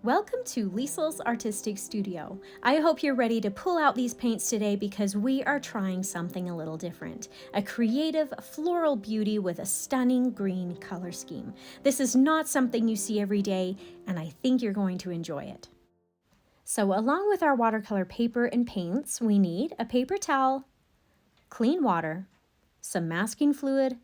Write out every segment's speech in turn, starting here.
Welcome to Liesl's Artistic Studio. I hope you're ready to pull out these paints today because we are trying something a little different. A creative floral beauty with a stunning green color scheme. This is not something you see every day, and I think you're going to enjoy it. So along with our watercolor paper and paints, we need a paper towel, clean water, some masking fluid,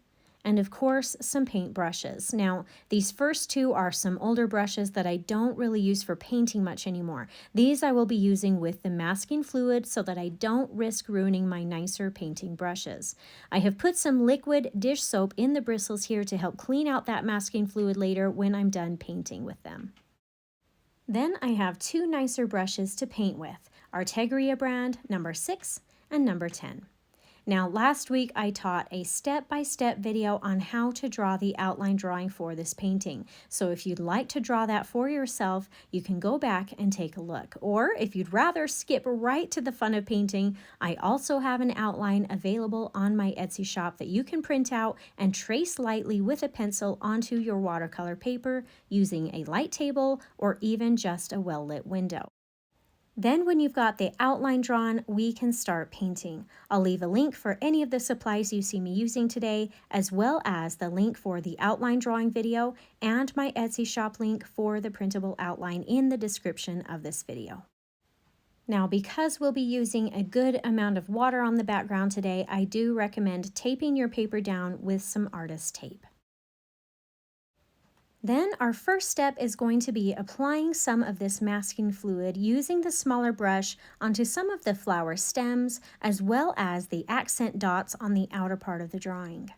and of course some paint brushes. Now these first two are some older brushes that I don't really use for painting much anymore. These I will be using with the masking fluid so that I don't risk ruining my nicer painting brushes. I have put some liquid dish soap in the bristles here to help clean out that masking fluid later when I'm done painting with them. Then I have two nicer brushes to paint with, our Tegria brand number 6 and number 10. Now, last week I taught a step-by-step video on how to draw the outline drawing for this painting. So if you'd like to draw that for yourself, you can go back and take a look. Or if you'd rather skip right to the fun of painting, I also have an outline available on my Etsy shop that you can print out and trace lightly with a pencil onto your watercolor paper using a light table or even just a well-lit window. Then when you've got the outline drawn, we can start painting. I'll leave a link for any of the supplies you see me using today, as well as the link for the outline drawing video and my Etsy shop link for the printable outline in the description of this video. Now, because we'll be using a good amount of water on the background today, I do recommend taping your paper down with some artist tape. Then our first step is going to be applying some of this masking fluid using the smaller brush onto some of the flower stems as well as the accent dots on the outer part of the drawing.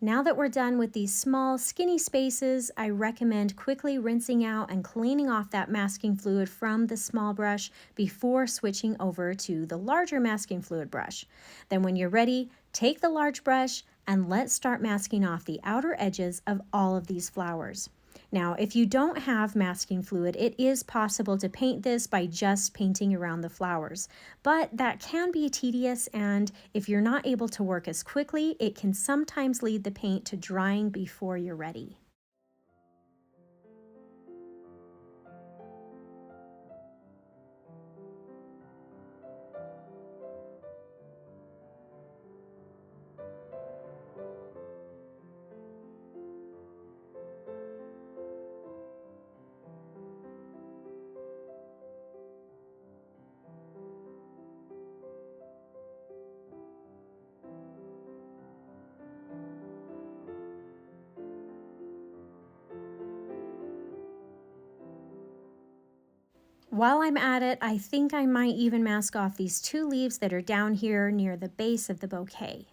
Now that we're done with these small, skinny spaces, I recommend quickly rinsing out and cleaning off that masking fluid from the small brush before switching over to the larger masking fluid brush. Then when you're ready, take the large brush and let's start masking off the outer edges of all of these flowers. Now, if you don't have masking fluid, it is possible to paint this by just painting around the flowers, but that can be tedious, and if you're not able to work as quickly, it can sometimes lead the paint to drying before you're ready. While I'm at it, I think I might even mask off these two leaves that are down here near the base of the bouquet.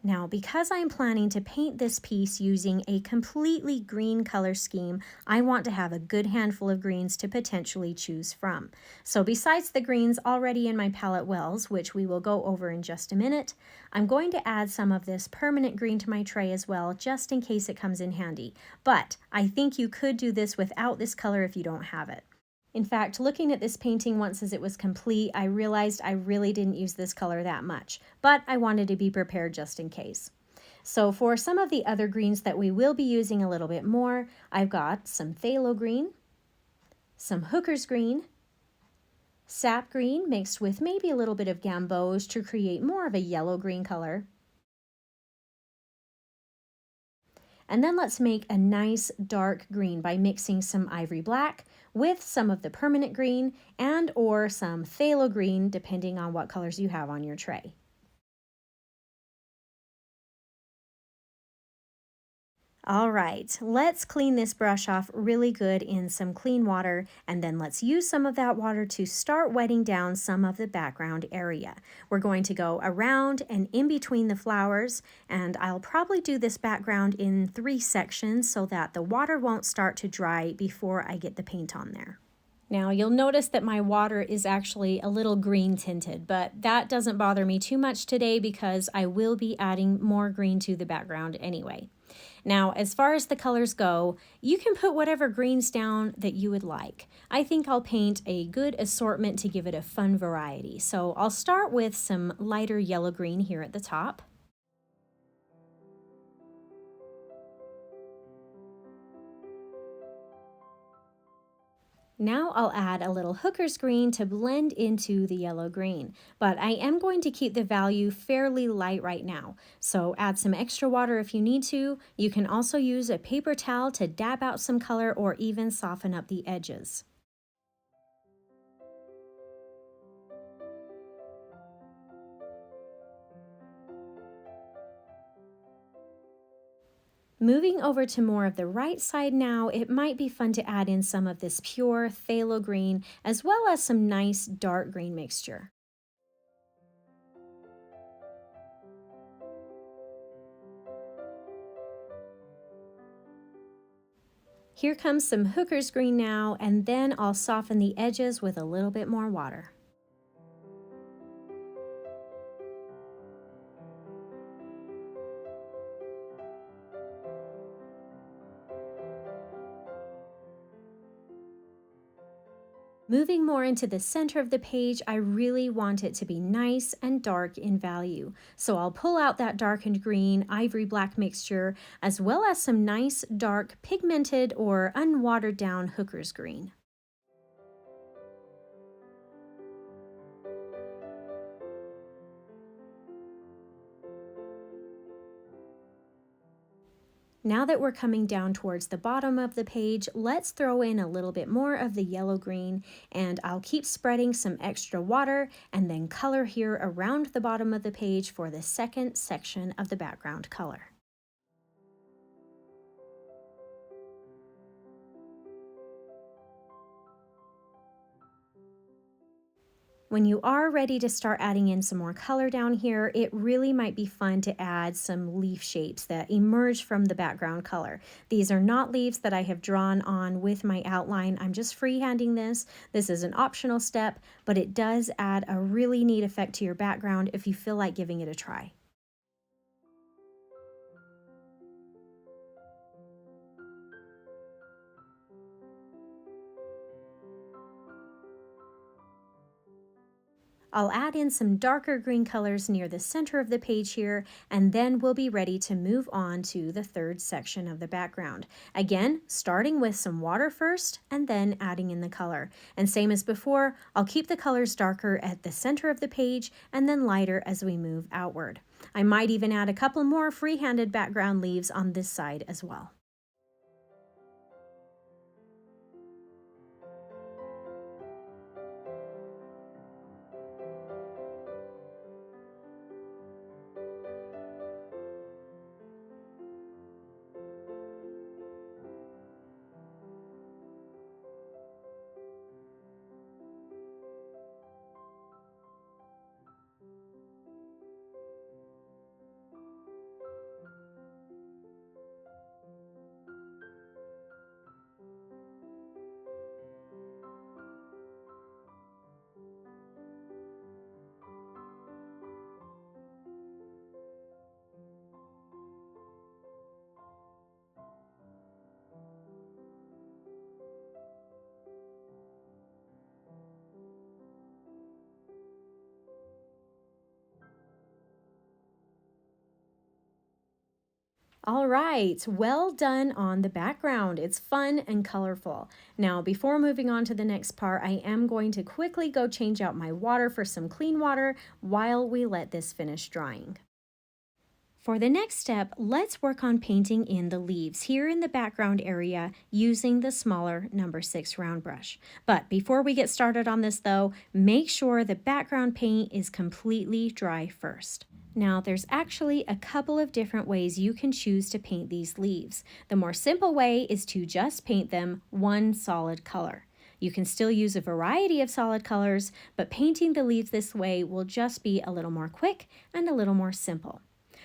Now, because I'm planning to paint this piece using a completely green color scheme, I want to have a good handful of greens to potentially choose from. So besides the greens already in my palette wells, which we will go over in just a minute, I'm going to add some of this permanent green to my tray as well, just in case it comes in handy. But I think you could do this without this color if you don't have it. In fact, looking at this painting once as it was complete, I realized I really didn't use this color that much, but I wanted to be prepared just in case. So for some of the other greens that we will be using a little bit more, I've got some phthalo green, some hooker's green, sap green mixed with maybe a little bit of gamboge to create more of a yellow-green color. And then let's make a nice dark green by mixing some ivory black with some of the permanent green and or some phthalo green, depending on what colors you have on your tray. All right, let's clean this brush off really good in some clean water, and then let's use some of that water to start wetting down some of the background area. We're going to go around and in between the flowers, and I'll probably do this background in 3 sections so that the water won't start to dry before I get the paint on there. Now you'll notice that my water is actually a little green tinted, but that doesn't bother me too much today because I will be adding more green to the background anyway. Now, as far as the colors go, you can put whatever greens down that you would like. I think I'll paint a good assortment to give it a fun variety. So I'll start with some lighter yellow-green here at the top. Now I'll add a little hooker's green to blend into the yellow-green, but I am going to keep the value fairly light right now. So add some extra water if you need to. You can also use a paper towel to dab out some color or even soften up the edges. Moving over to more of the right side now, it might be fun to add in some of this pure phthalo green as well as some nice dark green mixture. Here comes some hooker's green now, and then I'll soften the edges with a little bit more water. Moving more into the center of the page, I really want it to be nice and dark in value. So I'll pull out that darkened green ivory black mixture as well as some nice dark pigmented or unwatered down hooker's green. Now that we're coming down towards the bottom of the page, let's throw in a little bit more of the yellow-green, and I'll keep spreading some extra water and then color here around the bottom of the page for the second section of the background color. When you are ready to start adding in some more color down here, it really might be fun to add some leaf shapes that emerge from the background color. These are not leaves that I have drawn on with my outline. I'm just freehanding this. This is an optional step, but it does add a really neat effect to your background if you feel like giving it a try. I'll add in some darker green colors near the center of the page here, and then we'll be ready to move on to the third section of the background. Again, starting with some water first and then adding in the color. And same as before, I'll keep the colors darker at the center of the page and then lighter as we move outward. I might even add a couple more free-handed background leaves on this side as well. All right, well done on the background. It's fun and colorful. Now, before moving on to the next part, I am going to quickly go change out my water for some clean water while we let this finish drying. For the next step, let's work on painting in the leaves here in the background area using the smaller number 6 round brush. But before we get started on this though, make sure the background paint is completely dry first. Now, there's actually a couple of different ways you can choose to paint these leaves. The more simple way is to just paint them one solid color. You can still use a variety of solid colors, but painting the leaves this way will just be a little more quick and a little more simple.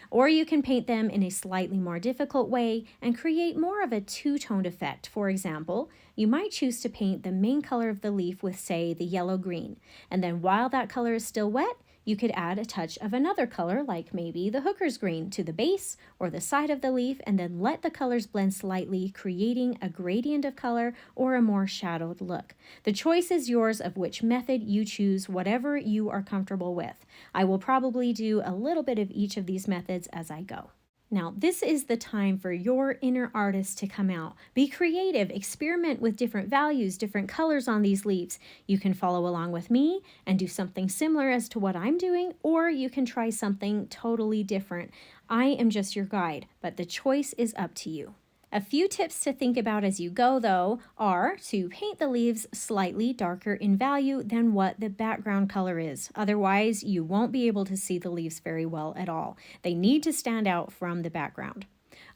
Or you can paint them in a slightly more difficult way and create more of a two-toned effect. For example, you might choose to paint the main color of the leaf with, say, the yellow-green, and then while that color is still wet, you could add a touch of another color, like maybe the hooker's green, to the base or the side of the leaf, and then let the colors blend slightly, creating a gradient of color or a more shadowed look. The choice is yours of which method you choose, whatever you are comfortable with. I will probably do a little bit of each of these methods as I go. Now, this is the time for your inner artist to come out. Be creative, experiment with different values, different colors on these leaves. You can follow along with me and do something similar as to what I'm doing, or you can try something totally different. I am just your guide, but the choice is up to you. A few tips to think about as you go, though, are to paint the leaves slightly darker in value than what the background color is. Otherwise, you won't be able to see the leaves very well at all. They need to stand out from the background.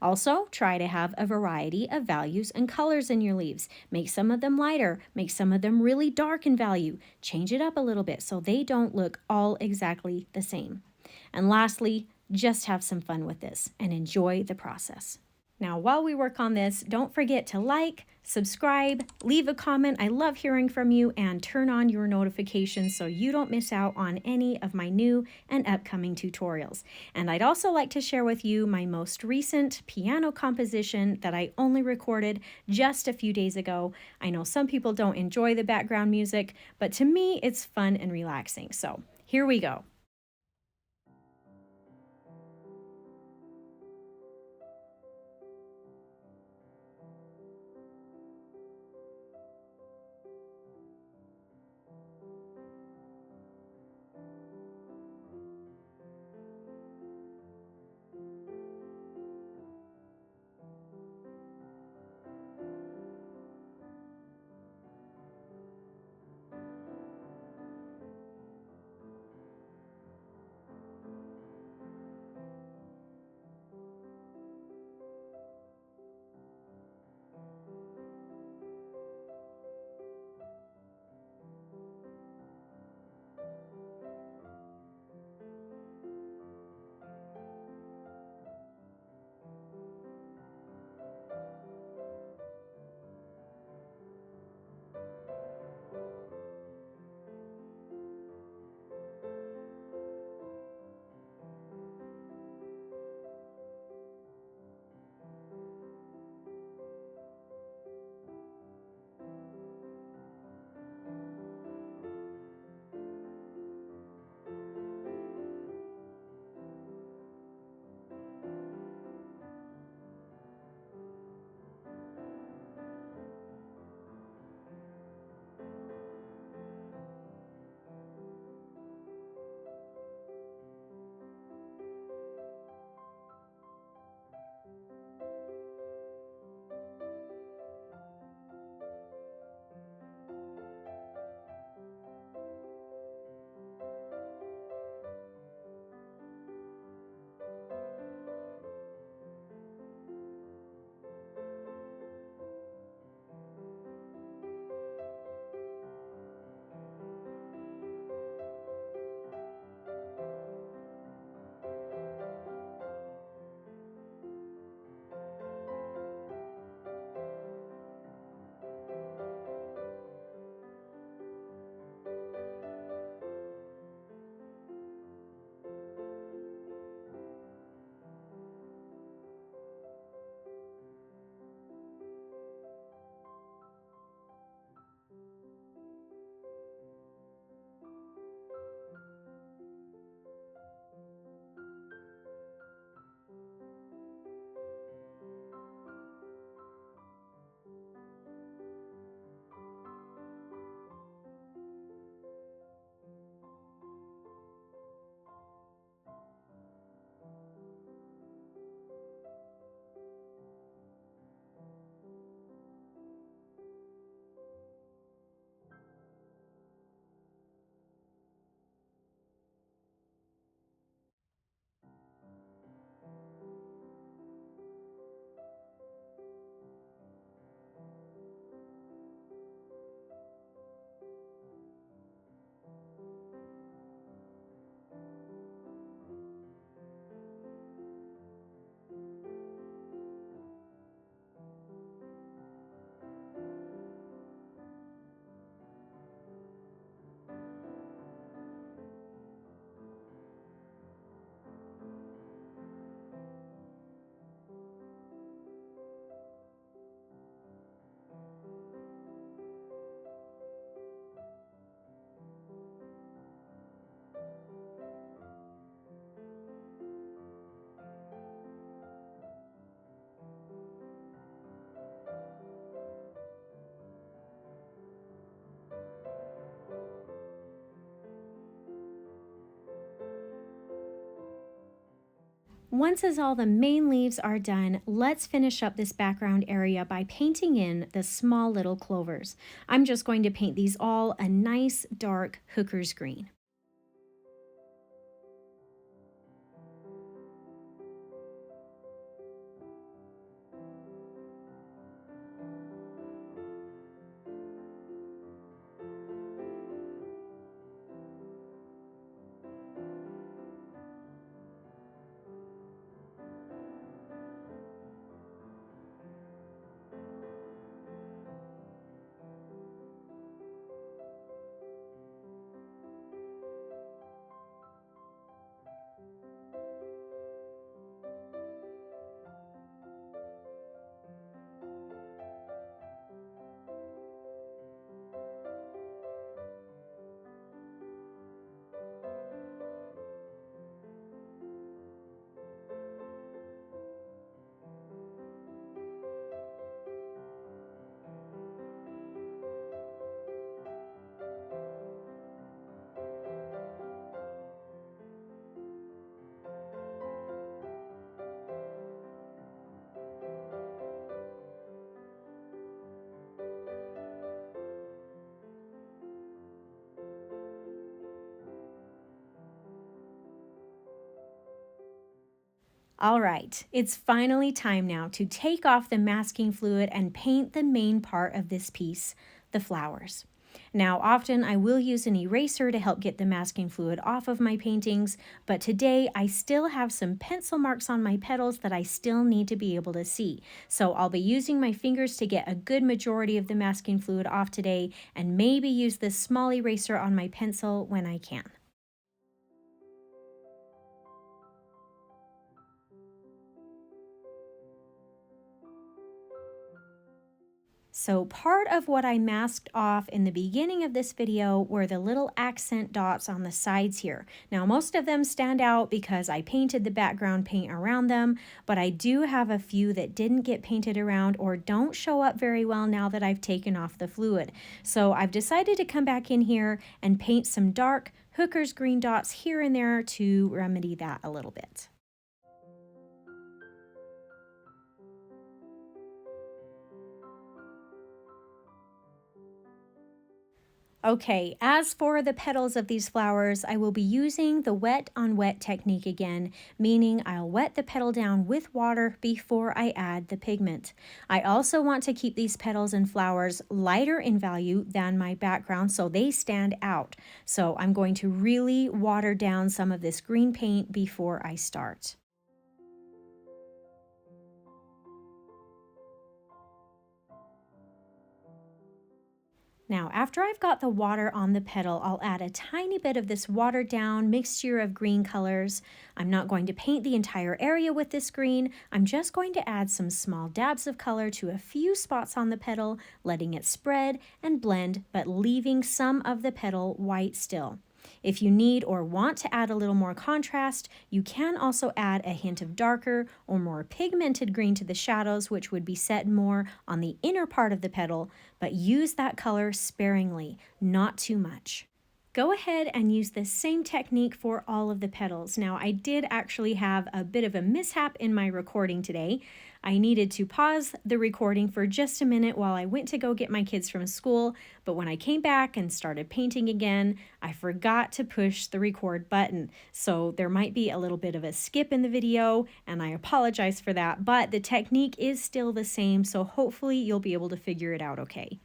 Also, try to have a variety of values and colors in your leaves. Make some of them lighter, make some of them really dark in value. Change it up a little bit so they don't look all exactly the same. And lastly, just have some fun with this and enjoy the process. Now, while we work on this, don't forget to like, subscribe, leave a comment. I love hearing from you, and turn on your notifications so you don't miss out on any of my new and upcoming tutorials. And I'd also like to share with you my most recent piano composition that I only recorded just a few days ago. I know some people don't enjoy the background music, but to me, it's fun and relaxing. So here we go. Once as all the main leaves are done, let's finish up this background area by painting in the small little clovers. I'm just going to paint these all a nice dark hooker's green. All right, it's finally time now to take off the masking fluid and paint the main part of this piece, the flowers. Now, often I will use an eraser to help get the masking fluid off of my paintings, but today I still have some pencil marks on my petals that I still need to be able to see. So I'll be using my fingers to get a good majority of the masking fluid off today, and maybe use this small eraser on my pencil when I can. So part of what I masked off in the beginning of this video were the little accent dots on the sides here. Now most of them stand out because I painted the background paint around them, but I do have a few that didn't get painted around or don't show up very well now that I've taken off the fluid. So I've decided to come back in here and paint some dark hooker's green dots here and there to remedy that a little bit. Okay, as for the petals of these flowers, I will be using the wet on wet technique again, meaning I'll wet the petal down with water before I add the pigment. I also want to keep these petals and flowers lighter in value than my background so they stand out. So I'm going to really water down some of this green paint before I start. Now, after I've got the water on the petal, I'll add a tiny bit of this watered down mixture of green colors. I'm not going to paint the entire area with this green. I'm just going to add some small dabs of color to a few spots on the petal, letting it spread and blend, but leaving some of the petal white still. If you need or want to add a little more contrast, you can also add a hint of darker or more pigmented green to the shadows, which would be set more on the inner part of the petal, but use that color sparingly, not too much. Go ahead and use the same technique for all of the petals. Now, I did actually have a bit of a mishap in my recording today. I needed to pause the recording for just a minute while I went to go get my kids from school, but when I came back and started painting again, I forgot to push the record button. So there might be a little bit of a skip in the video, and I apologize for that, but the technique is still the same, so hopefully you'll be able to figure it out okay.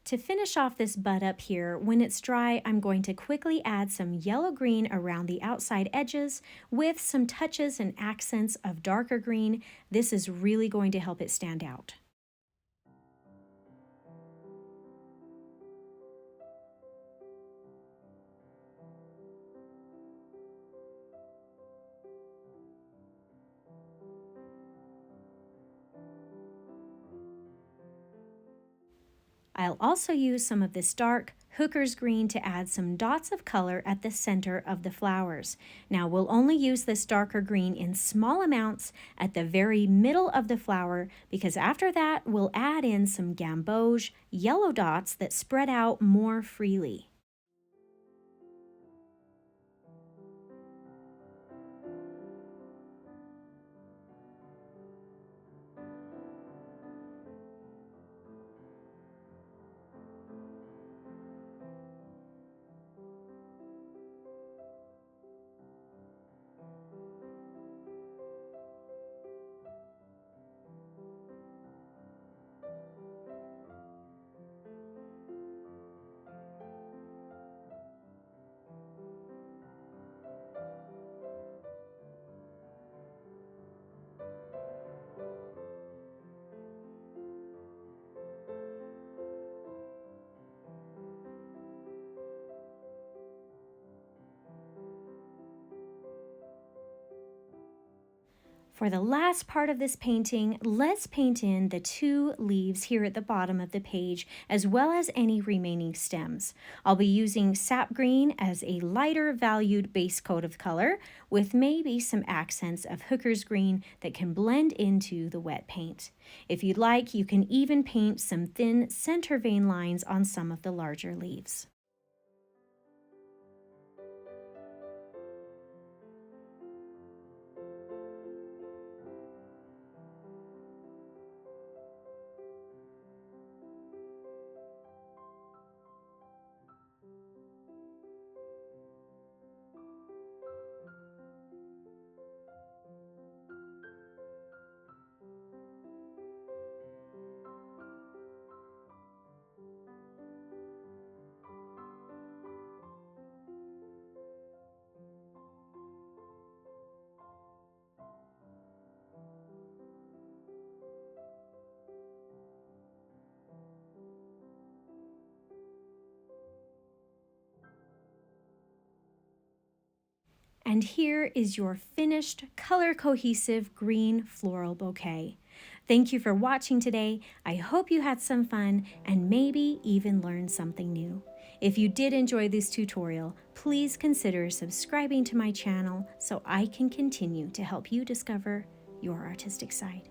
To finish off this bud up here, when it's dry, I'm going to quickly add some yellow-green around the outside edges with some touches and accents of darker green. This is really going to help it stand out. I'll also use some of this dark hooker's green to add some dots of color at the center of the flowers. Now we'll only use this darker green in small amounts at the very middle of the flower, because after that we'll add in some Gamboge yellow dots that spread out more freely. For the last part of this painting, let's paint in the 2 leaves here at the bottom of the page, as well as any remaining stems. I'll be using sap green as a lighter valued base coat of color, with maybe some accents of hooker's green that can blend into the wet paint. If you'd like, you can even paint some thin center vein lines on some of the larger leaves. And here is your finished color cohesive green floral bouquet. Thank you for watching today. I hope you had some fun and maybe even learned something new. If you did enjoy this tutorial, please consider subscribing to my channel so I can continue to help you discover your artistic side.